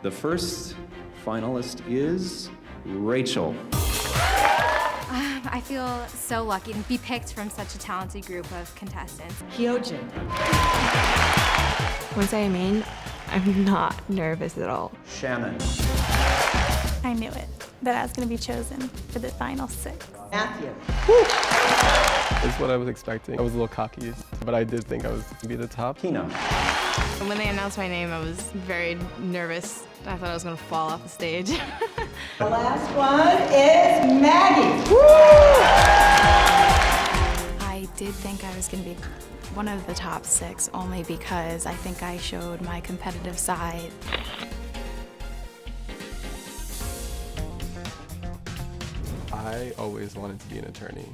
The first finalist is Rachel. I feel so lucky to be picked from such a talented group of contestants. Hyojin. Once I'm in, I'm not nervous at all. Shannon. I knew it, that I was going to be chosen for the final 6. Matthew. It's what I was expecting. I was a little cocky, but I did think I was going to be the top. Kina. When they announced my name, I was very nervous. I thought I was going to fall off the stage. The last one is Maggie. Woo! I did think I was going to be one of the top 6 only because I think I showed my competitive side. I always wanted to be an attorney.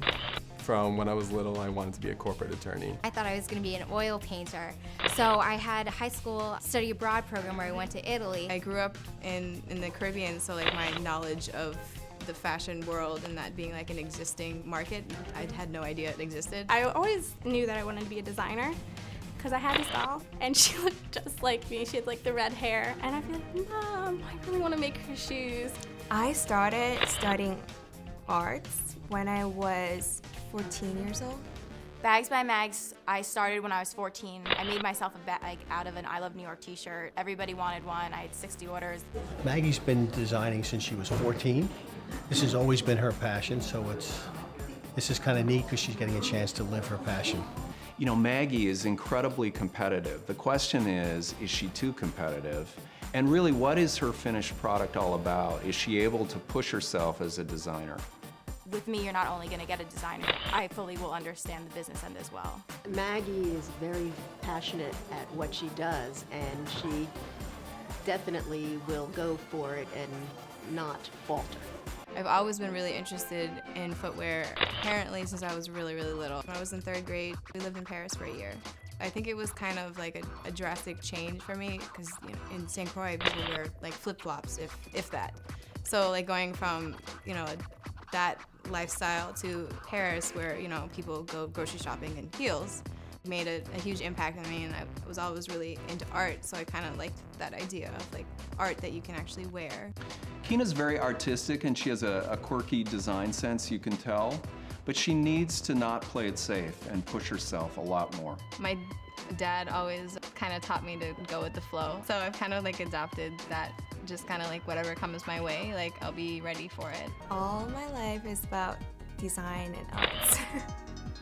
From when I was little, I wanted to be a corporate attorney. I thought I was going to be an oil painter. So I had a high school study abroad program where I went to Italy. I grew up in the Caribbean, so like my knowledge of the fashion world and that being like an existing market, I had no idea it existed. I always knew that I wanted to be a designer because I had this doll and she looked just like me. She had like the red hair and I'd be like, Mom, I really want to make her shoes. I started studying arts when I was 14 years old. Bags by Mags, I started when I was 14. I made myself a bag out of an I Love New York t-shirt. Everybody wanted one. I had 60 orders. Maggie's been designing since she was 14. This has always been her passion, so this is kind of neat because she's getting a chance to live her passion. You know, Maggie is incredibly competitive. The question is she too competitive? And really, what is her finished product all about? Is she able to push herself as a designer? With me, you're not only going to get a designer, I fully will understand the business end as well. Maggie is very passionate at what she does, and she definitely will go for it and not falter. I've always been really interested in footwear, apparently since I was really, really little. When I was in 3rd grade, we lived in Paris for a year. I think it was kind of like a drastic change for me because in St. Croix, people wear like flip-flops, if that. So like going from, that lifestyle to Paris where, people go grocery shopping in heels made a huge impact on me, and I was always really into art, so I kind of liked that idea of like art that you can actually wear. Kina's very artistic and she has a quirky design sense, you can tell, but she needs to not play it safe and push herself a lot more. My dad always kind of taught me to go with the flow, so I've kind of like adopted that, just kind of like whatever comes my way, like I'll be ready for it. All my life is about design and arts.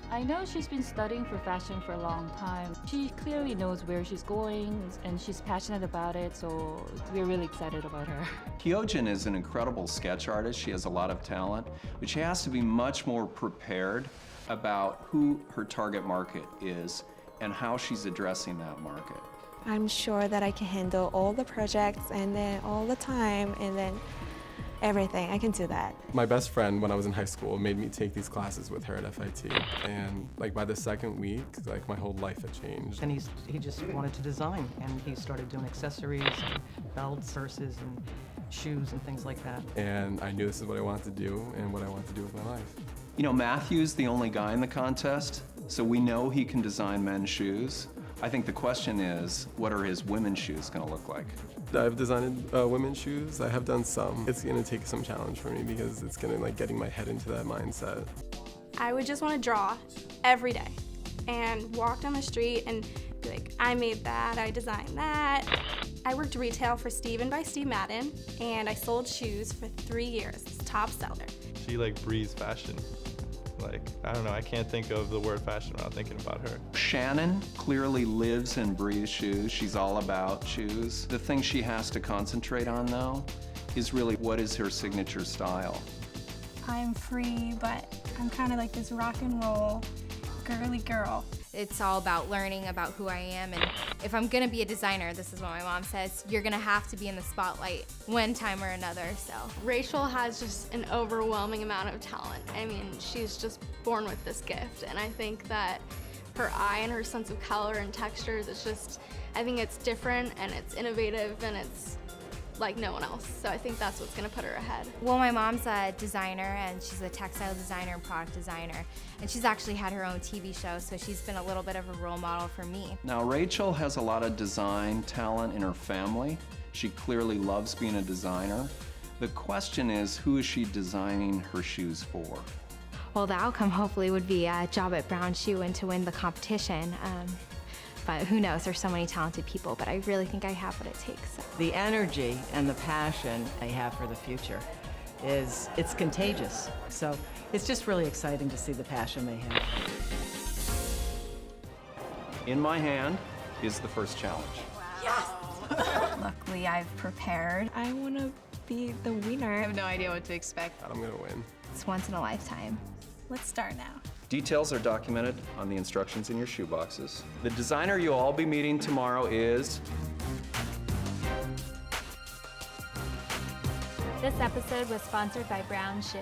I know she's been studying for fashion for a long time. She clearly knows where she's going and she's passionate about it, so we're really excited about her. Hyojin is an incredible sketch artist. She has a lot of talent, but she has to be much more prepared about who her target market is and how she's addressing that market. I'm sure that I can handle all the projects and then all the time and then everything. I can do that. My best friend when I was in high school made me take these classes with her at FIT, and like by the 2nd week, like my whole life had changed. And he just wanted to design, and he started doing accessories, and belts, purses, and shoes and things like that. And I knew this is what I wanted to do and what I wanted to do with my life. You know, Matthew's the only guy in the contest, so we know he can design men's shoes. I think the question is, what are his women's shoes going to look like? I've designed women's shoes. I have done some. It's going to take some challenge for me because it's going to like getting my head into that mindset. I would just want to draw every day and walk down the street and be like, I made that, I designed that. I worked retail for Steven by Steve Madden, and I sold shoes for 3 years. It's top seller. She like breathes fashion. Like, I don't know, I can't think of the word fashion without thinking about her. Shannon clearly lives and breathes shoes. She's all about shoes. The thing she has to concentrate on, though, is really what is her signature style. I'm free, but I'm kind of like this rock and roll girly girl. It's all about learning about who I am, and if I'm gonna be a designer, this is what my mom says, you're gonna have to be in the spotlight one time or another, so. Rachel has just an overwhelming amount of talent. I mean, she's just born with this gift, and I think that her eye and her sense of color and textures, it's just, I think it's different and it's innovative and it's like no one else. So I think that's what's gonna put her ahead. Well, my mom's a designer, and she's a textile designer and product designer, and she's actually had her own TV show, so she's been a little bit of a role model for me. Now, Rachel has a lot of design talent in her family. She clearly loves being a designer. The question is, who is she designing her shoes for? Well, the outcome hopefully would be a job at Brown Shoe and to win the competition. But who knows, there's so many talented people, but I really think I have what it takes. The energy and the passion they have for the future it's contagious. So it's just really exciting to see the passion they have. In my hand is the first challenge. Luckily, I've prepared. I want to be the winner. I have no idea what to expect. I'm gonna win. It's once in a lifetime. Let's start now. Details are documented on the instructions in your shoe boxes. The designer you'll all be meeting tomorrow is... This episode was sponsored by Brown Shoe.